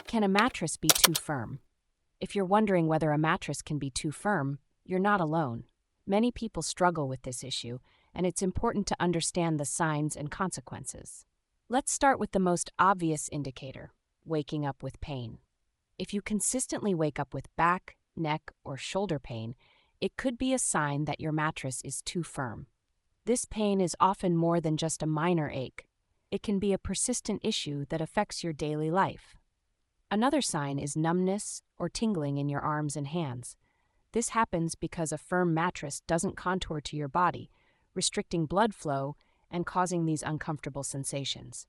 Can a mattress be too firm? If you're wondering whether a mattress can be too firm, you're not alone. Many people struggle with this issue, and it's important to understand the signs and consequences. Let's start with the most obvious indicator: waking up with pain. If you consistently wake up with back, neck, or shoulder pain, it could be a sign that your mattress is too firm. This pain is often more than just a minor ache. It can be a persistent issue that affects your daily life. Another sign is numbness or tingling in your arms and hands. This happens because a firm mattress doesn't contour to your body, restricting blood flow and causing these uncomfortable sensations.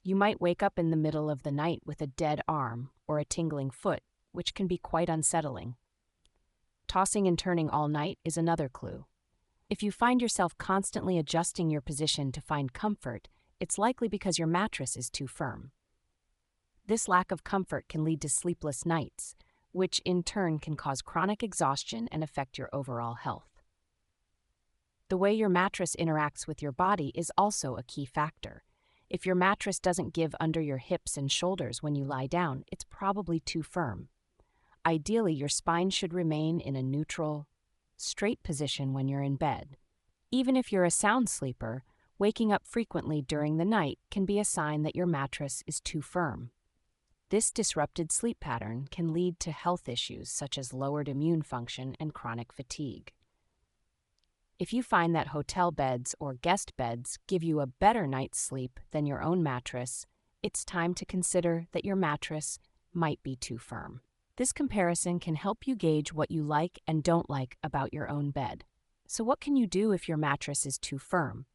You might wake up in the middle of the night with a dead arm or a tingling foot, which can be quite unsettling. Tossing and turning all night is another clue. If you find yourself constantly adjusting your position to find comfort, it's likely because your mattress is too firm. This lack of comfort can lead to sleepless nights, which in turn can cause chronic exhaustion and affect your overall health. The way your mattress interacts with your body is also a key factor. If your mattress doesn't give under your hips and shoulders when you lie down, it's probably too firm. Ideally, your spine should remain in a neutral, straight position when you're in bed. Even if you're a sound sleeper, waking up frequently during the night can be a sign that your mattress is too firm. This disrupted sleep pattern can lead to health issues such as lowered immune function and chronic fatigue. If you find that hotel beds or guest beds give you a better night's sleep than your own mattress, it's time to consider that your mattress might be too firm. This comparison can help you gauge what you like and don't like about your own bed. So what can you do if your mattress is too firm?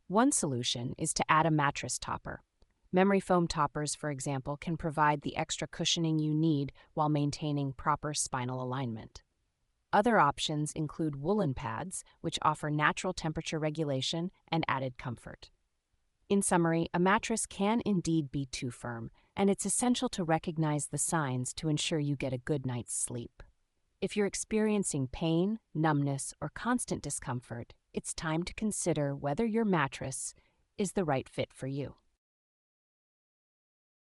One solution is to add a mattress topper. Memory foam toppers, for example, can provide the extra cushioning you need while maintaining proper spinal alignment. Other options include woolen pads, which offer natural temperature regulation and added comfort. In summary, a mattress can indeed be too firm, and it's essential to recognize the signs to ensure you get a good night's sleep. If you're experiencing pain, numbness, or constant discomfort, it's time to consider whether your mattress is the right fit for you.